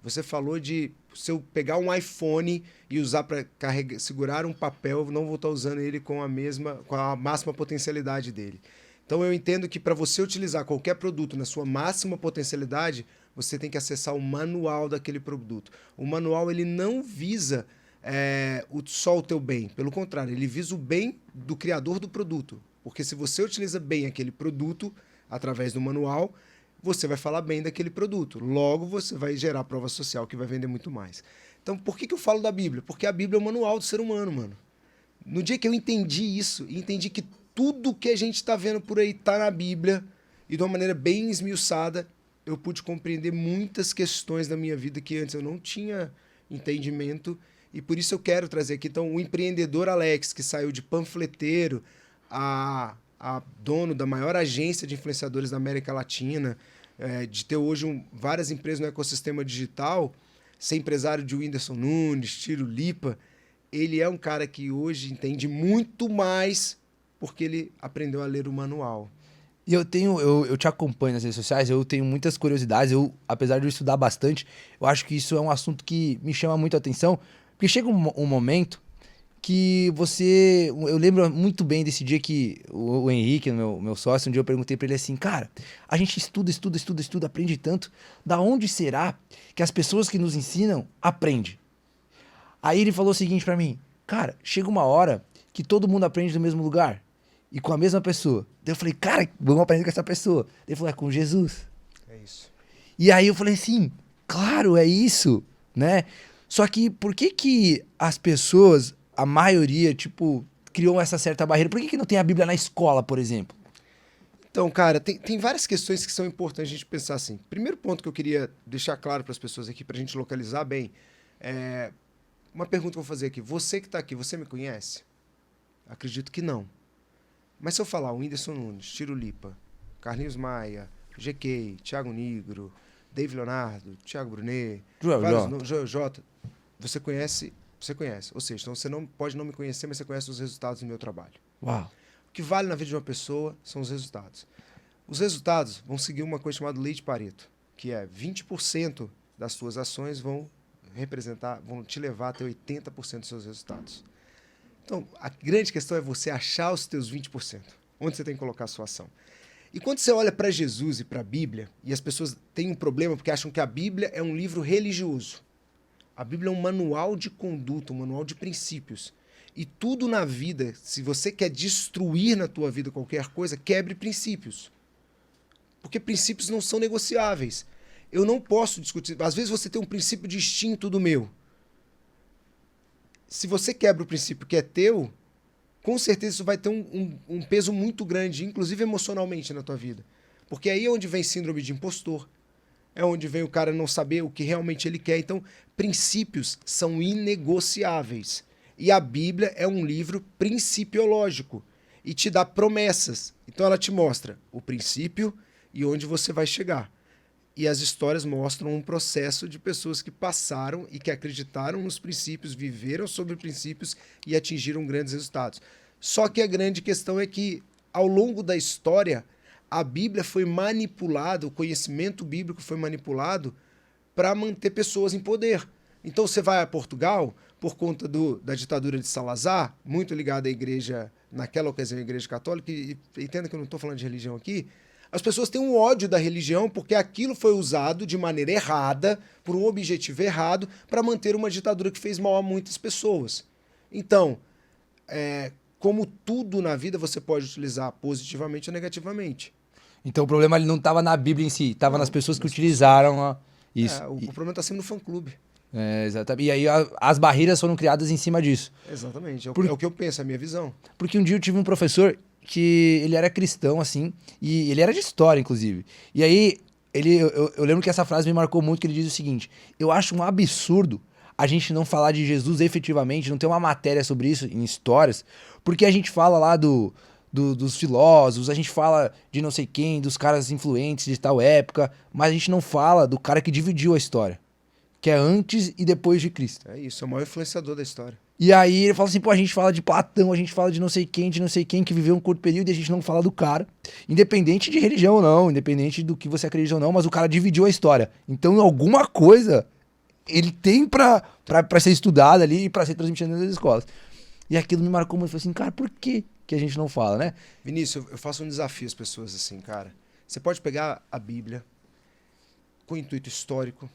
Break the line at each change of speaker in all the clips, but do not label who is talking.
Você falou de se eu pegar um iPhone e usar para segurar um papel, eu não vou estar usando ele com a máxima potencialidade dele. Então eu entendo que para você utilizar qualquer produto na sua máxima potencialidade, você tem que acessar o manual daquele produto. O manual ele não visa só o teu bem, pelo contrário, ele visa o bem do criador do produto. Porque se você utiliza bem aquele produto através do manual, você vai falar bem daquele produto. Logo, você vai gerar prova social que vai vender muito mais. Então, por que eu falo da Bíblia? Porque a Bíblia é o manual do ser humano, mano. No dia que eu entendi isso, entendi que tudo que a gente está vendo por aí está na Bíblia, e de uma maneira bem esmiuçada, eu pude compreender muitas questões da minha vida que antes eu não tinha entendimento, e por isso eu quero trazer aqui. Então, o empreendedor Alex, que saiu de panfleteiro a dono da maior agência de influenciadores da América Latina, de ter hoje várias empresas no ecossistema digital, ser empresário de Whindersson Nunes, Tiro Lipa, ele é um cara que hoje entende muito mais porque ele aprendeu a ler o manual.
E eu te acompanho nas redes sociais, eu tenho muitas curiosidades, apesar de eu estudar bastante, eu acho que isso é um assunto que me chama muito a atenção, porque chega um momento que eu lembro muito bem desse dia que o Henrique, meu sócio, um dia eu perguntei pra ele assim, cara, a gente estuda, aprende tanto, da onde será que as pessoas que nos ensinam aprendem? Aí ele falou o seguinte pra mim, cara, chega uma hora que todo mundo aprende do mesmo lugar e com a mesma pessoa. Daí eu falei, cara, vamos aprender com essa pessoa. Daí ele falou, é com Jesus.
É isso.
E aí eu falei assim, claro, é isso, né? Só que por que as pessoas, a maioria, criou essa certa barreira? Por que não tem a Bíblia na escola, por exemplo?
Então, cara, tem várias questões que são importantes a gente pensar assim. Primeiro ponto que eu queria deixar claro para as pessoas aqui, para a gente localizar bem, uma pergunta que eu vou fazer aqui. Você que está aqui, você me conhece? Acredito que não. Mas se eu falar o Whindersson Nunes, Tiro Lipa, Carlinhos Maia, GK, Thiago Nigro, Dave Leonardo, Thiago Brunet, Joel J, você conhece. Ou seja, então você não pode não me conhecer, mas você conhece os resultados do meu trabalho.
Uau.
O que vale na vida de uma pessoa são os resultados. Os resultados vão seguir uma coisa chamada lei de Pareto, que é 20% das suas ações vão te levar a ter 80% dos seus resultados. Então, a grande questão é você achar os teus 20%, onde você tem que colocar a sua ação. E quando você olha para Jesus e para a Bíblia, e as pessoas têm um problema porque acham que a Bíblia é um livro religioso. A Bíblia é um manual de conduta, um manual de princípios. E tudo na vida, se você quer destruir na tua vida qualquer coisa, quebre princípios. Porque princípios não são negociáveis. Eu não posso discutir. Às vezes você tem um princípio distinto do meu. Se você quebra o princípio que é teu, com certeza isso vai ter um peso muito grande, inclusive emocionalmente na tua vida. Porque aí é onde vem síndrome de impostor. É onde vem o cara não saber o que realmente ele quer. Então, princípios são inegociáveis. E a Bíblia é um livro principiológico e te dá promessas. Então ela te mostra o princípio e onde você vai chegar. E as histórias mostram um processo de pessoas que passaram e que acreditaram nos princípios, viveram sobre princípios e atingiram grandes resultados. Só que a grande questão é que, ao longo da história, a Bíblia foi manipulada, o conhecimento bíblico foi manipulado para manter pessoas em poder. Então você vai a Portugal, por conta da ditadura de Salazar, muito ligada à igreja, naquela ocasião, a igreja católica, e entenda que eu não estou falando de religião aqui, as pessoas têm um ódio da religião porque aquilo foi usado de maneira errada, por um objetivo errado, para manter uma ditadura que fez mal a muitas pessoas. Então, como tudo na vida, você pode utilizar positivamente ou negativamente.
Então o problema ele não estava na Bíblia em si, estava nas pessoas que utilizaram isso.
O problema está sempre no fã-clube.
Exatamente. E aí as barreiras foram criadas em cima disso.
Exatamente. É o que eu penso, é a minha visão.
Porque um dia eu tive um professor que ele era cristão, assim, e ele era de história, inclusive. E aí, eu lembro que essa frase me marcou muito, que ele diz o seguinte: eu acho um absurdo a gente não falar de Jesus efetivamente, não ter uma matéria sobre isso em histórias, porque a gente fala lá dos filósofos, a gente fala de não sei quem, dos caras influentes de tal época, mas a gente não fala do cara que dividiu a história, que é antes e depois de Cristo.
É isso, é o maior influenciador da história.
E aí ele fala assim, pô, a gente fala de Platão, a gente fala de não sei quem, que viveu um curto período, e a gente não fala do cara, independente de religião ou não, independente do que você acredita ou não, mas o cara dividiu a história. Então alguma coisa ele tem pra ser estudado ali e pra ser transmitido nas escolas. E aquilo me marcou muito. Eu falei assim, cara, por que a gente não fala, né?
Vinícius, eu faço um desafio às pessoas assim, cara. Você pode pegar a Bíblia com intuito histórico,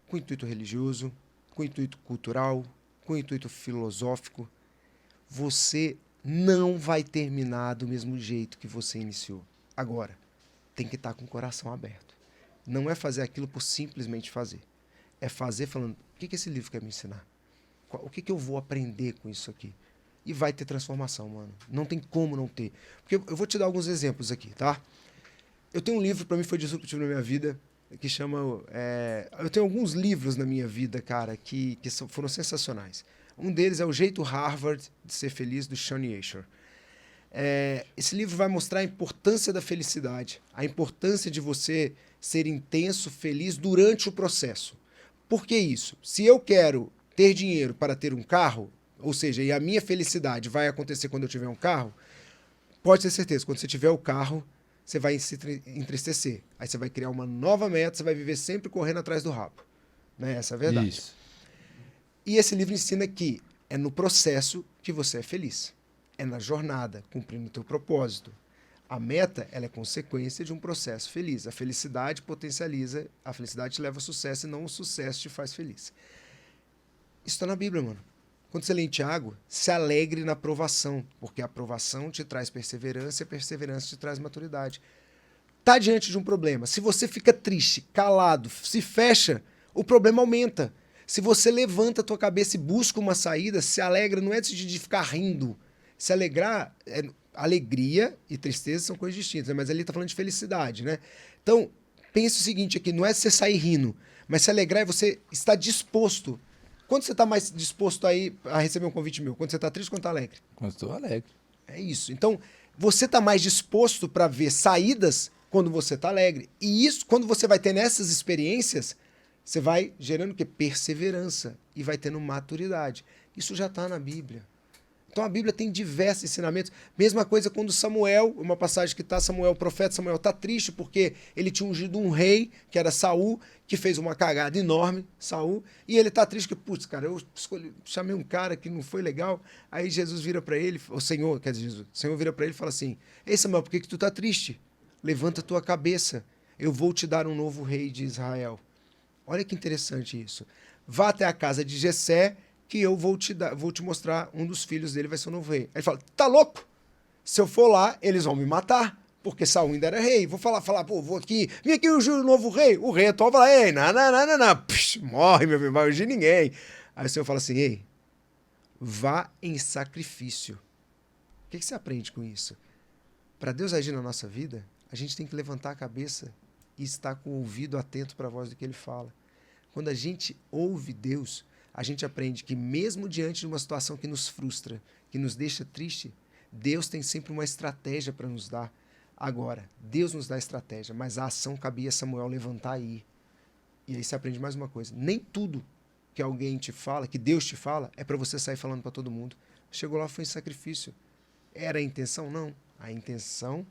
com intuito religioso, com intuito cultural, com intuito filosófico. Você não vai terminar do mesmo jeito que você iniciou. Agora, tem que estar com o coração aberto. Não é fazer aquilo por simplesmente fazer. É fazer falando, o que esse livro quer me ensinar? O que eu vou aprender com isso aqui? E vai ter transformação, mano. Não tem como não ter. Porque eu vou te dar alguns exemplos aqui, tá? Eu tenho um livro, pra mim foi disruptivo na minha vida, que chama... eu tenho alguns livros na minha vida, cara, que foram sensacionais. Um deles é O Jeito Harvard de Ser Feliz, do Shawnee Asher. Esse livro vai mostrar a importância da felicidade, a importância de você ser intenso, feliz durante o processo. Por que isso? Se eu quero ter dinheiro para ter um carro, ou seja, e a minha felicidade vai acontecer quando eu tiver um carro, pode ter certeza, quando você tiver o carro, você vai se entristecer. Aí você vai criar uma nova meta, você vai viver sempre correndo atrás do rabo. Né? Essa é a verdade.
Isso.
E esse livro ensina que é no processo que você é feliz. É na jornada, cumprindo o teu propósito. A meta, ela é consequência de um processo feliz. A felicidade potencializa, a felicidade te leva ao sucesso e não o sucesso te faz feliz. Isso está na Bíblia, mano. Quando você lê em Tiago, se alegre na provação, porque a provação te traz perseverança e a perseverança te traz maturidade. Tá diante de um problema. Se você fica triste, calado, se fecha, o problema aumenta. Se você levanta a tua cabeça e busca uma saída, se alegra, não é de ficar rindo. Se alegrar, alegria e tristeza são coisas distintas, né? Mas ali tá falando de felicidade, né? Então, pense o seguinte aqui, não é você sair rindo, mas se alegrar é você estar disposto. Quando você tá mais disposto a receber um convite meu? Quando você tá triste ou quando tá alegre?
Quando estou alegre.
É isso. Então, você tá mais disposto para ver saídas quando você tá alegre. E isso, quando você vai tendo essas experiências, você vai gerando o quê? Perseverança e vai tendo maturidade. Isso já tá na Bíblia. Então a Bíblia tem diversos ensinamentos. Mesma coisa quando Samuel, uma passagem que está Samuel, o profeta Samuel, está triste porque ele tinha ungido um rei, que era Saul, que fez uma cagada enorme, Saul, e ele está triste que, putz, cara, eu chamei um cara que não foi legal. Aí Jesus vira para ele, o Senhor, quer dizer, Jesus, o Senhor vira para ele e fala assim, ei Samuel, por que tu está triste? Levanta a tua cabeça, eu vou te dar um novo rei de Israel. Olha que interessante isso. Vá até a casa de Jessé, que eu vou te mostrar um dos filhos dele vai ser o novo rei. Aí ele fala, tá louco? Se eu for lá, eles vão me matar, porque Saul ainda era rei. Vou falar, pô, vou aqui, vem aqui ungir o novo rei. O rei atual fala, ei, não, psh, morre, meu filho, vai ungir ninguém. Aí o Senhor fala assim, ei, vá em sacrifício. O que você aprende com isso? Para Deus agir na nossa vida, a gente tem que levantar a cabeça e estar com o ouvido atento para a voz do que ele fala. Quando a gente ouve Deus, a gente aprende que mesmo diante de uma situação que nos frustra, que nos deixa triste, Deus tem sempre uma estratégia para nos dar. Agora, Deus nos dá estratégia, mas a ação cabia a Samuel levantar e ir. E aí você aprende mais uma coisa. Nem tudo que alguém te fala, que Deus te fala, é para você sair falando para todo mundo. Chegou lá, foi em sacrifício. Era a intenção? Não. A intenção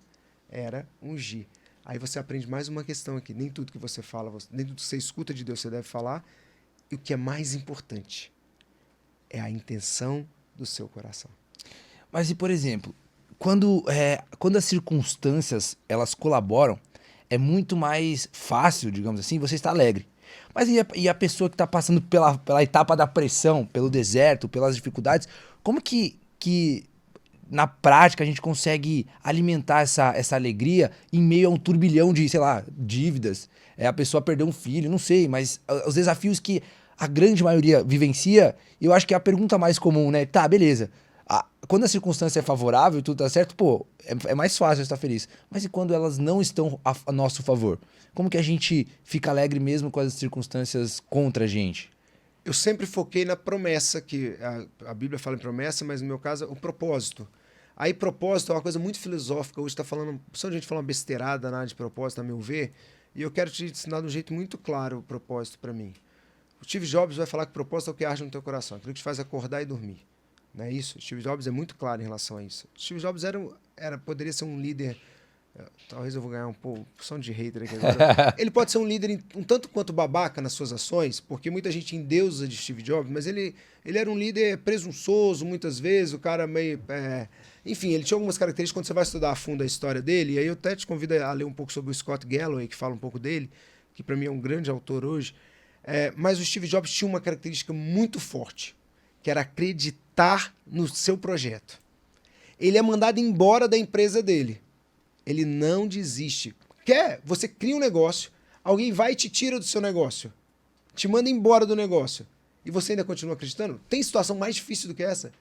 era ungir. Aí você aprende mais uma questão aqui. Nem tudo que você fala, nem tudo que você escuta de Deus você deve falar. E o que é mais importante é a intenção do seu coração.
Mas e, por exemplo, quando as circunstâncias elas colaboram, é muito mais fácil, digamos assim, você estar alegre. Mas e a pessoa que está passando pela etapa da pressão, pelo deserto, pelas dificuldades, como que na prática a gente consegue alimentar essa alegria em meio a um turbilhão de, sei lá, dívidas? A pessoa perdeu um filho, não sei, mas os desafios que a grande maioria vivencia, eu acho que é a pergunta mais comum, né? Tá, beleza. Quando a circunstância é favorável e tudo tá certo, pô, é mais fácil estar feliz. Mas e quando elas não estão a nosso favor? Como que a gente fica alegre mesmo com as circunstâncias contra a gente?
Eu sempre foquei na promessa, que a Bíblia fala em promessa, mas no meu caso, o propósito. Aí propósito é uma coisa muito filosófica, hoje está falando, só a gente fala uma besteirada nada de propósito, a meu ver, e eu quero te ensinar de um jeito muito claro o propósito para mim. O Steve Jobs vai falar que o propósito é o que arde no teu coração, aquilo que te faz acordar e dormir. Não é isso? O Steve Jobs é muito claro em relação a isso. O Steve Jobs poderia ser um líder Talvez eu vou ganhar um porção de hater aqui agora. Ele pode ser um líder um tanto quanto babaca nas suas ações, porque muita gente endeusa de Steve Jobs, mas ele era um líder presunçoso muitas vezes, o cara meio... Enfim, ele tinha algumas características quando você vai estudar a fundo a história dele, e aí eu até te convido a ler um pouco sobre o Scott Galloway, que fala um pouco dele, que para mim é um grande autor hoje. Mas o Steve Jobs tinha uma característica muito forte, que era acreditar no seu projeto. Ele é mandado embora da empresa dele. Ele não desiste. Você cria um negócio, alguém vai e te tira do seu negócio, te manda embora do negócio, e você ainda continua acreditando? Tem situação mais difícil do que essa?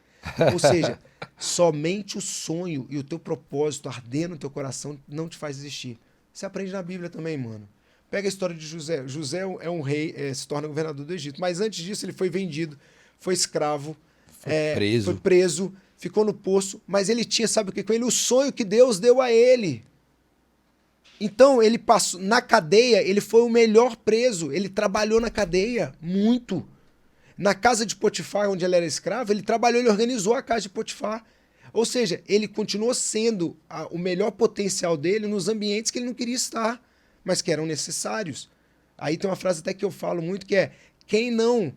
Ou seja, somente o sonho e o teu propósito ardendo no teu coração não te faz desistir. Você aprende na Bíblia também, mano. Pega a história de José. José é um rei, se torna governador do Egito. Mas antes disso ele foi vendido, foi escravo, foi preso, ficou no poço, mas ele tinha, sabe o que com ele? O sonho que Deus deu a ele. Então, ele passou na cadeia, ele foi o melhor preso. Ele trabalhou na cadeia, muito. Na casa de Potifar, onde ele era escravo, ele trabalhou, ele organizou a casa de Potifar. Ou seja, ele continuou sendo o melhor potencial dele nos ambientes que ele não queria estar, mas que eram necessários. Aí tem uma frase até que eu falo muito, que é: quem não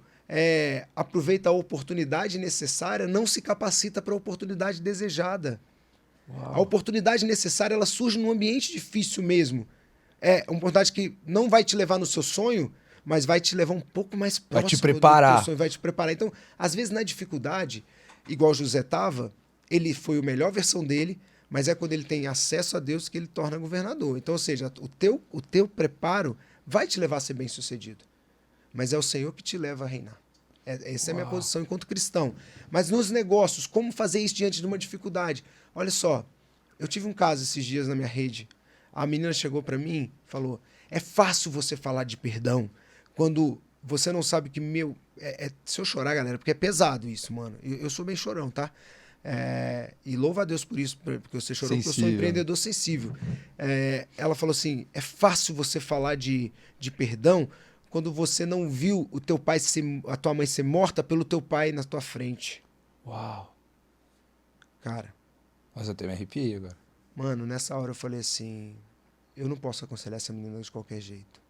aproveita a oportunidade necessária, não se capacita para a oportunidade desejada. Uau. A oportunidade necessária, ela surge num ambiente difícil mesmo. É uma oportunidade que não vai te levar no seu sonho, mas vai te levar um pouco mais próximo.
Vai te preparar.
Do teu sonho, vai te preparar. Então, às vezes, na dificuldade, igual José estava, ele foi a melhor versão dele, mas é quando ele tem acesso a Deus que ele torna governador. Então, ou seja, o teu preparo vai te levar a ser bem-sucedido. Mas é o Senhor que te leva a reinar. Essa é a minha posição enquanto cristão. Mas nos negócios, como fazer isso diante de uma dificuldade? Olha só, eu tive um caso esses dias na minha rede. A menina chegou para mim e falou: é fácil você falar de perdão quando você não sabe que se eu chorar, galera, porque é pesado isso, mano. Eu sou bem chorão, tá? E louva a Deus por isso, porque você chorou, porque eu sou um empreendedor sensível. Ela falou assim: é fácil você falar de perdão quando você não viu o teu pai a tua mãe ser morta pelo teu pai na tua frente.
Uau.
Cara.
Nossa, eu até me arrepiei agora.
Mano, nessa hora eu falei assim: eu não posso aconselhar essa menina de qualquer jeito.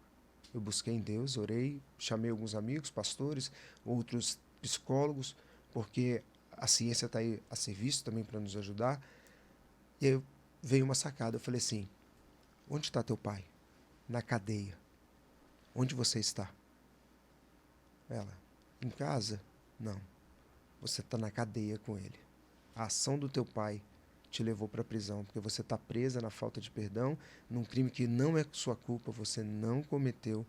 Eu busquei em Deus, orei, chamei alguns amigos, pastores, outros psicólogos, porque a ciência está aí a serviço também para nos ajudar. E aí veio uma sacada. Eu falei assim: onde está teu pai? Na cadeia. Onde você está? Ela: em casa? Não. Você está na cadeia com ele. A ação do teu pai te levou para a prisão, porque você está presa na falta de perdão, num crime que não é sua culpa, você não cometeu,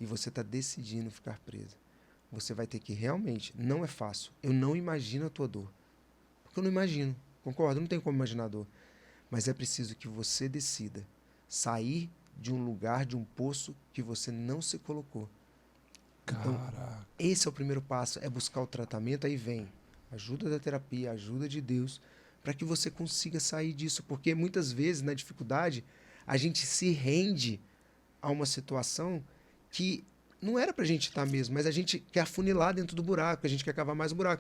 e você está decidindo ficar presa. Você vai ter que realmente, não é fácil, eu não imagino a tua dor, porque eu não imagino, concordo, não tem como imaginar a dor, mas é preciso que você decida sair de um lugar, de um poço que você não se colocou. Então, esse é o primeiro passo, é buscar o tratamento, aí vem ajuda da terapia, ajuda de Deus, para que você consiga sair disso, porque muitas vezes, na dificuldade, a gente se rende a uma situação que não era pra gente estar mesmo, mas a gente quer afunilar dentro do buraco, a gente quer cavar mais o buraco.